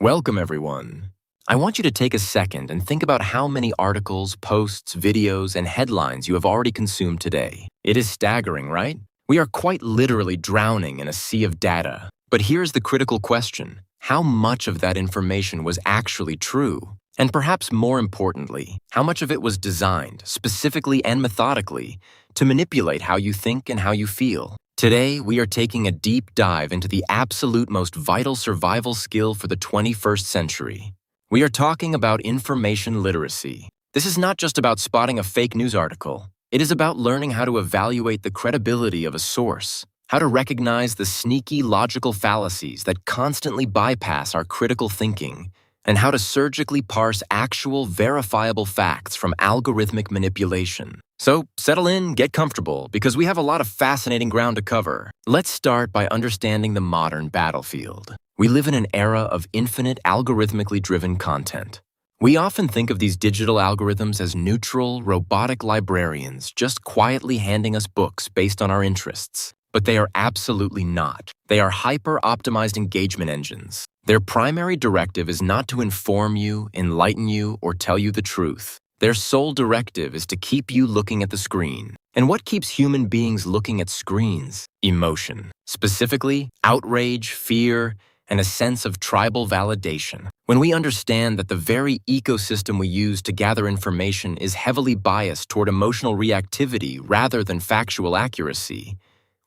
Welcome, everyone. I want you to take a second and think about how many articles, posts, videos, and headlines you have already consumed today. It is staggering, right? We are quite literally drowning in a sea of data. But here's the critical question. How much of that information was actually true? And perhaps more importantly, how much of it was designed, specifically and methodically, to manipulate how you think and how you feel? Today, we are taking a deep dive into the absolute most vital survival skill for the 21st century. We are talking about information literacy. This is not just about spotting a fake news article. It is about learning how to evaluate the credibility of a source, how to recognize the sneaky logical fallacies that constantly bypass our critical thinking, and how to surgically parse actual, verifiable facts from algorithmic manipulation. So, settle in, get comfortable, because we have a lot of fascinating ground to cover. Let's start by understanding the modern battlefield. We live in an era of infinite, algorithmically driven content. We often think of these digital algorithms as neutral, robotic librarians just quietly handing us books based on our interests. But they are absolutely not. They are hyper-optimized engagement engines. Their primary directive is not to inform you, enlighten you, or tell you the truth. Their sole directive is to keep you looking at the screen. And what keeps human beings looking at screens? Emotion. Specifically, outrage, fear, and a sense of tribal validation. When we understand that the very ecosystem we use to gather information is heavily biased toward emotional reactivity rather than factual accuracy,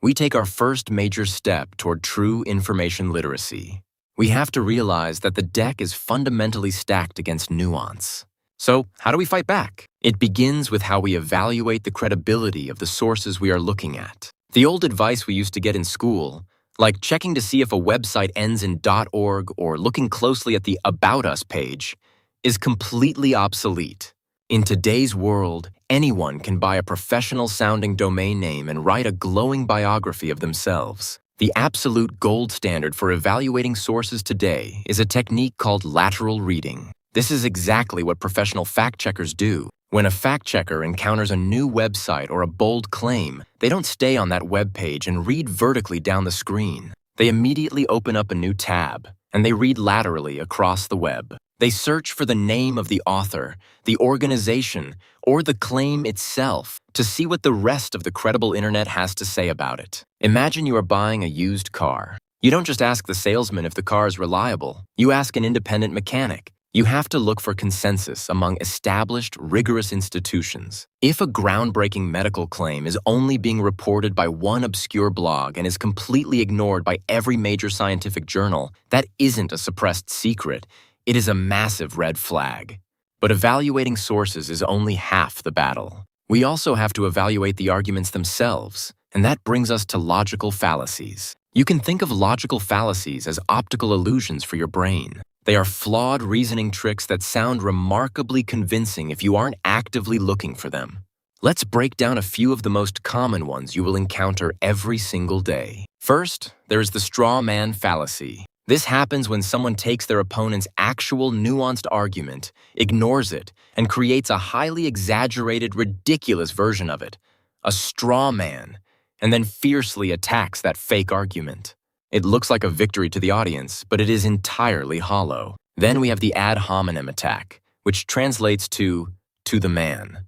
we take our first major step toward true information literacy. We have to realize that the deck is fundamentally stacked against nuance. So, how do we fight back? It begins with how we evaluate the credibility of the sources we are looking at. The old advice we used to get in school, like checking to see if a website ends in .org or looking closely at the About Us page, is completely obsolete. In today's world, anyone can buy a professional-sounding domain name and write a glowing biography of themselves. The absolute gold standard for evaluating sources today is a technique called lateral reading. This is exactly what professional fact-checkers do. When a fact-checker encounters a new website or a bold claim, they don't stay on that web page and read vertically down the screen. They immediately open up a new tab, and they read laterally across the web. They search for the name of the author, the organization, or the claim itself to see what the rest of the credible internet has to say about it. Imagine you are buying a used car. You don't just ask the salesman if the car is reliable. You ask an independent mechanic. You have to look for consensus among established, rigorous institutions. If a groundbreaking medical claim is only being reported by one obscure blog and is completely ignored by every major scientific journal, that isn't a suppressed secret. It is a massive red flag. But evaluating sources is only half the battle. We also have to evaluate the arguments themselves, and that brings us to logical fallacies. You can think of logical fallacies as optical illusions for your brain. They are flawed reasoning tricks that sound remarkably convincing if you aren't actively looking for them. Let's break down a few of the most common ones you will encounter every single day. First, there is the straw man fallacy. This happens when someone takes their opponent's actual nuanced argument, ignores it, and creates a highly exaggerated, ridiculous version of it, a straw man, and then fiercely attacks that fake argument. It looks like a victory to the audience, but it is entirely hollow. Then we have the ad hominem attack, which translates to the man.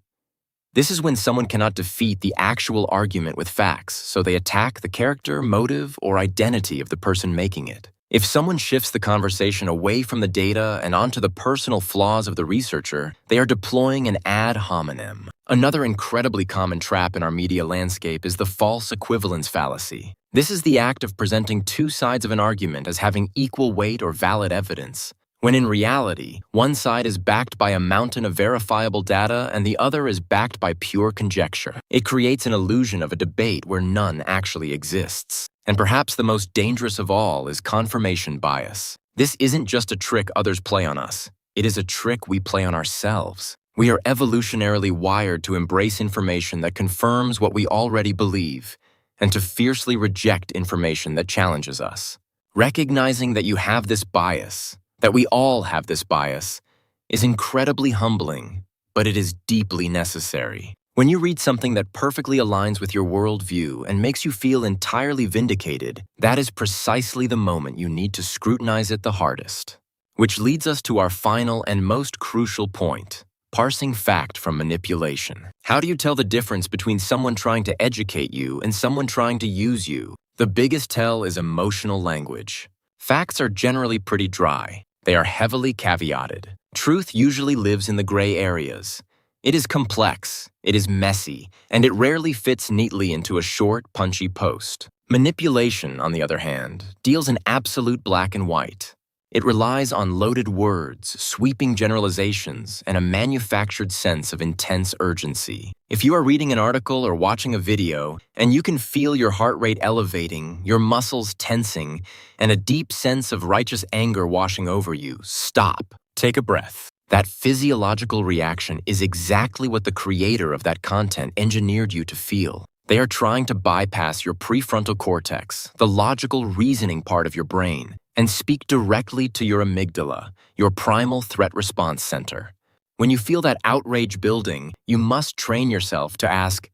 This is when someone cannot defeat the actual argument with facts, so they attack the character, motive, or identity of the person making it. If someone shifts the conversation away from the data and onto the personal flaws of the researcher, they are deploying an ad hominem. Another incredibly common trap in our media landscape is the false equivalence fallacy. This is the act of presenting two sides of an argument as having equal weight or valid evidence, when in reality, one side is backed by a mountain of verifiable data and the other is backed by pure conjecture. It creates an illusion of a debate where none actually exists. And perhaps the most dangerous of all is confirmation bias. This isn't just a trick others play on us. It is a trick we play on ourselves. We are evolutionarily wired to embrace information that confirms what we already believe, and to fiercely reject information that challenges us. Recognizing that you have this bias, that we all have this bias, is incredibly humbling, but it is deeply necessary. When you read something that perfectly aligns with your worldview and makes you feel entirely vindicated, that is precisely the moment you need to scrutinize it the hardest. Which leads us to our final and most crucial point: parsing fact from manipulation. How do you tell the difference between someone trying to educate you and someone trying to use you? The biggest tell is emotional language. Facts are generally pretty dry. They are heavily caveated. Truth usually lives in the gray areas. It is complex, it is messy, and it rarely fits neatly into a short, punchy post. Manipulation, on the other hand, deals in absolute black and white. It relies on loaded words, sweeping generalizations, and a manufactured sense of intense urgency. If you are reading an article or watching a video, and you can feel your heart rate elevating, your muscles tensing, and a deep sense of righteous anger washing over you, stop. Take a breath. That physiological reaction is exactly what the creator of that content engineered you to feel. They are trying to bypass your prefrontal cortex, the logical reasoning part of your brain, and speak directly to your amygdala, your primal threat response center. When you feel that outrage building, you must train yourself to ask,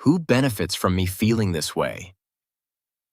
who benefits from me feeling this way?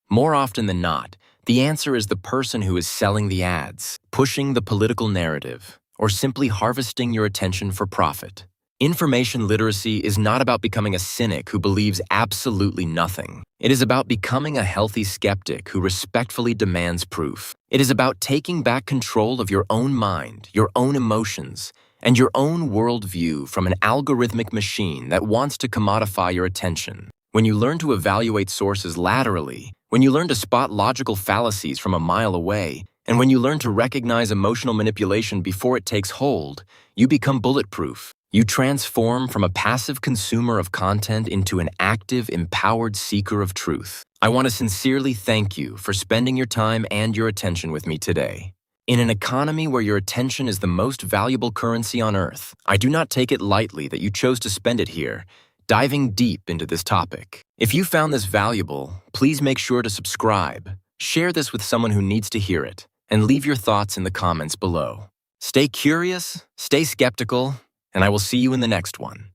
More often than not, the answer is the person who is selling the ads, pushing the political narrative, or simply harvesting your attention for profit. Information literacy is not about becoming a cynic who believes absolutely nothing. It is about becoming a healthy skeptic who respectfully demands proof. It is about taking back control of your own mind, your own emotions, and your own worldview from an algorithmic machine that wants to commodify your attention. When you learn to evaluate sources laterally, when you learn to spot logical fallacies from a mile away, and when you learn to recognize emotional manipulation before it takes hold, you become bulletproof. You transform from a passive consumer of content into an active, empowered seeker of truth. I want to sincerely thank you for spending your time and your attention with me today. In an economy where your attention is the most valuable currency on earth, I do not take it lightly that you chose to spend it here, diving deep into this topic. If you found this valuable, please make sure to subscribe, share this with someone who needs to hear it, and leave your thoughts in the comments below. Stay curious, stay skeptical, and I will see you in the next one.